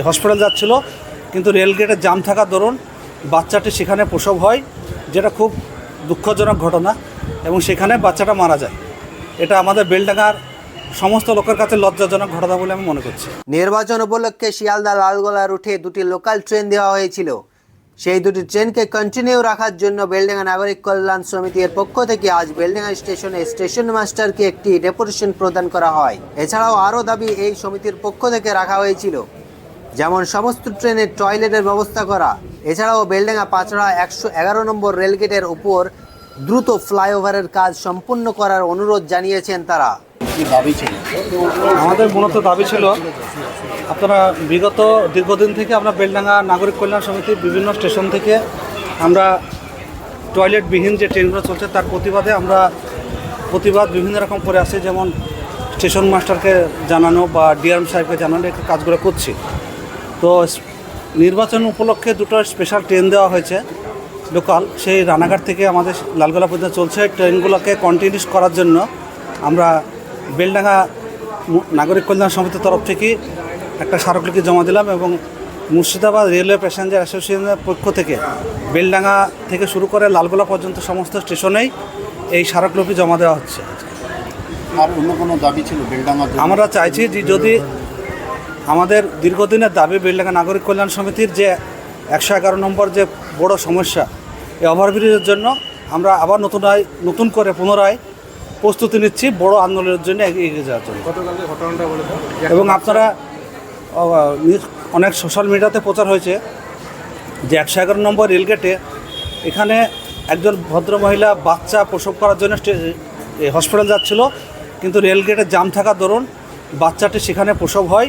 Hospital যাচ্ছিল, কিন্তু রেলগেটের জাম থাকার দরুন বাচ্চাটি সেখানে প্রসব হয়, যেটা খুব দুঃখজনক ঘটনা, এবং সেখানে বাচ্চাটা মারা যায়। এটা আমাদের বেলডাঙ্গার সমস্ত লোকের কাছে লজ্জাজনক ঘটনা বলে আমি মনে করছি। নির্বাচন উপলক্ষে শিয়ালদা লালগোলা রুটে দুটি লোকাল ট্রেন দেওয়া হয়েছিল। সেই দুটি ট্রেনকে কন্টিনিউ রাখার জন্য বেলডাঙ্গা নাগরিক কল্যাণ সমিতির পক্ষ থেকে আজ বেলডাঙ্গা স্টেশনে স্টেশন মাস্টারকে একটি ডেপুটেশন প্রদান করা হয়। এছাড়াও আরও দাবি এই সমিতির পক্ষ থেকে রাখা হয়েছিল, যেমন সমস্ত ট্রেনের টয়লেটের ব্যবস্থা করা। এছাড়াও বেলডাঙ্গা পাঁচড়া 111 নম্বর রেলগেটের উপর দ্রুত ফ্লাইওভারের কাজ সম্পূর্ণ করার অনুরোধ জানিয়েছেন তারা। আমাদের মূলত দাবি ছিল, আপনারা বিগত দীর্ঘদিন থেকে আমরা বেলডাঙ্গা নাগরিক কল্যাণ সমিতির বিভিন্ন স্টেশন থেকে আমরা টয়লেটবিহীন যে ট্রেনগুলো চলছে তার প্রতিবাদ বিভিন্ন রকম করে আসছে, যেমন স্টেশন মাস্টারকে জানানো বা ডিআরএম সাহেবকে জানানো, এই কাজগুলো করছি। তো নির্বাচন উপলক্ষে দুটো স্পেশাল ট্রেন দেওয়া হয়েছে লোকাল, সেই রানাঘাট থেকে আমাদের লালগোলা পর্যন্ত চলছে। ট্রেনগুলোকে কন্টিনিউস করার জন্য আমরা বেলডাঙ্গা নাগরিক কল্যাণ সমিতির তরফ থেকে একটা স্মারকলিপি জমা দিলাম, এবং মুর্শিদাবাদ রেলওয়ে প্যাসেঞ্জার অ্যাসোসিয়েশনের পক্ষ থেকে বেলডাঙ্গা থেকে শুরু করে লালগোলা পর্যন্ত সমস্ত স্টেশনেই এই স্মারকলিপি জমা দেওয়া হচ্ছে। আর অন্য কোনো দাবি ছিল বেলডাঙ্গা? আমরা চাইছি যে যদি আমাদের দীর্ঘদিনের দাবি বেলডাঙ্গা নাগরিক কল্যাণ সমিতির যে 111 নম্বর যে বড় সমস্যা, এই ওভারব্রিজের জন্য আমরা আবার নতুন করে পুনরায় প্রস্তুতি নিচ্ছি বড় আন্দোলনের জন্য এগিয়ে যাওয়ার জন্য। এবং আপনারা অনেক সোশ্যাল মিডিয়াতে প্রচার হয়েছে যে 111 নম্বর রেলগেটে এখানে একজন ভদ্রমহিলা বাচ্চা প্রসব করার জন্য হসপিটাল যাচ্ছিল, কিন্তু রেলগেটের জাম থাকার দরুন বাচ্চাটি সেখানে প্রসব হয়,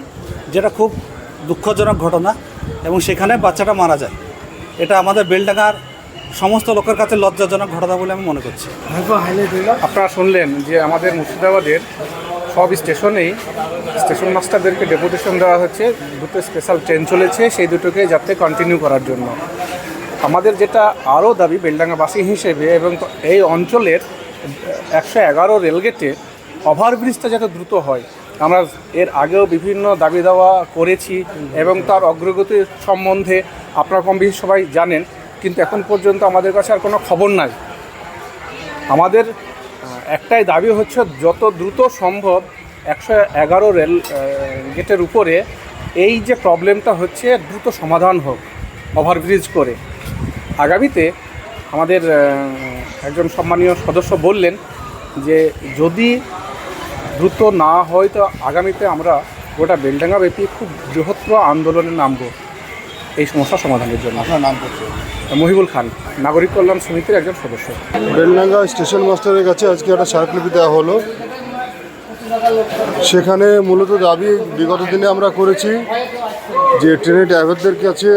যেটা খুব দুঃখজনক ঘটনা, এবং সেখানে বাচ্চাটা মারা যায়। এটা আমাদের বেলডাঙ্গার সমস্ত লোকের কাছে লজ্জাজনক ঘটনা বলে আমি মনে করছি। আপনারা শুনলেন যে আমাদের মুর্শিদাবাদের সব স্টেশনেই স্টেশন মাস্টারদেরকে ডেপুটেশন দেওয়া হচ্ছে, দুটো স্পেশাল ট্রেন চলেছে, সেই দুটোকে যাতে কন্টিনিউ করার জন্য। আমাদের যেটা আরও দাবি বেলডাঙ্গাবাসী হিসেবে, এবং এই অঞ্চলের 111 রেলগেটে ওভারব্রিজটা যাতে দ্রুত হয়। আমরা এর আগেও বিভিন্ন দাবি দেওয়া করেছি, এবং তার অগ্রগতি সম্বন্ধে আপনারা কম বেশি সবাই জানেন, কিন্তু এখন পর্যন্ত আমাদের কাছে আর কোনো খবর নাই। আমাদের একটাই দাবি হচ্ছে যত দ্রুত সম্ভব 111 রেল গেটের উপরে এই যে প্রবলেমটা হচ্ছে দ্রুত সমাধান হোক ওভারব্রিজ করে। আগামীতে আমাদের একজন সম্মানীয় সদস্য বললেন যে যদি দ্রুত না হয় তো আগামীতে আমরা গোটা বেলডাঙ্গা ব্যাপী খুব বৃহত্তর আন্দোলনে নামব এই সমস্যা সমাধানের জন্য। আপনার নাম করছে? মহিবুল খান, নাগরিক কল্যাণ সমিতির একজন সদস্য। বেলডাঙ্গা স্টেশন মাস্টারের কাছে আজকে একটা স্মারকলিপি দেওয়া হলো। সেখানে মূলত দাবি বিগত দিনে আমরা করেছি যে ট্রেনের ড্রাইভারদের কাছে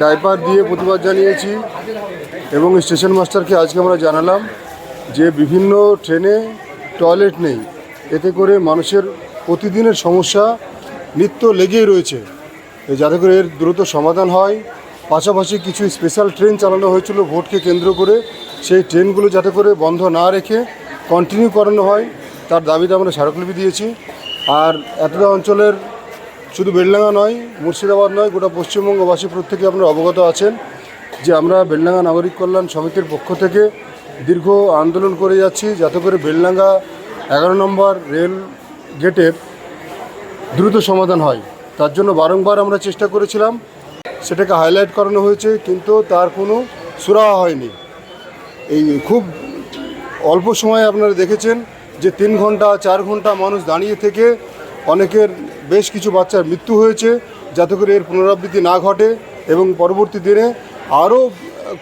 ডাইপার দিয়ে প্রতিবাদ জানিয়েছি, এবং স্টেশন মাস্টারকে আজকে আমরা জানালাম যে বিভিন্ন ট্রেনে টয়লেট নেই, এতে করে মানুষের প্রতিদিনের সমস্যা নিত্য লেগেই রয়েছে, যাতে করে এর দ্রুত সমাধান হয়। পাশাপাশি কিছু স্পেশাল ট্রেন চালানো হয়েছিল ভোটকে কেন্দ্র করে, সেই ট্রেনগুলো যাতে করে বন্ধ না রেখে কন্টিনিউ করানো হয়, তার দাবিতে আমরা স্মারকলিপি দিয়েছি। আর এতটা অঞ্চলের শুধু বেলডাঙ্গা নয়, মুর্শিদাবাদ নয়, গোটা পশ্চিমবঙ্গবাসী প্রত্যেকে আপনারা অবগত আছেন যে আমরা বেলডাঙ্গা নাগরিক কল্যাণ সমিতির পক্ষ থেকে দীর্ঘ আন্দোলন করে যাচ্ছি, যাতে করে বেলডাঙ্গা 11 নম্বর রেল গেটের দ্রুত সমাধান হয়। তার জন্য বারংবার আমরা চেষ্টা করেছিলাম, সেটাকে হাইলাইট করানো হয়েছে, কিন্তু তার কোনো সুরাহা হয়নি। এই খুব অল্প সময়ে আপনারা দেখেছেন যে 3 ঘন্টা 4 ঘন্টা মানুষ দাঁড়িয়ে থেকে অনেকের বেশ কিছু বাচ্চার মৃত্যু হয়েছে, যাতে করে এর পুনরাবৃত্তি না ঘটে এবং পরবর্তী দিনে আরও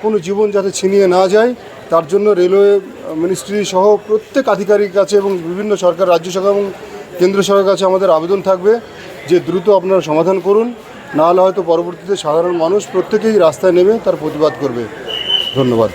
কোনো জীবন যাতে ছিনিয়ে না যায়, তার জন্য রেলওয়ে মিনিস্ট্রি সহ প্রত্যেক আধিকারিকের কাছে এবং বিভিন্ন সরকার, রাজ্য সরকার এবং কেন্দ্র সরকারের কাছে আমাদের আবেদন থাকবে যে দ্রুত আপনারা সমাধান করুন, নাহলে হয়তো পরবর্তীতে সাধারণ মানুষ প্রত্যেকেই রাস্তায় নেমে তার প্রতিবাদ করবে। ধন্যবাদ।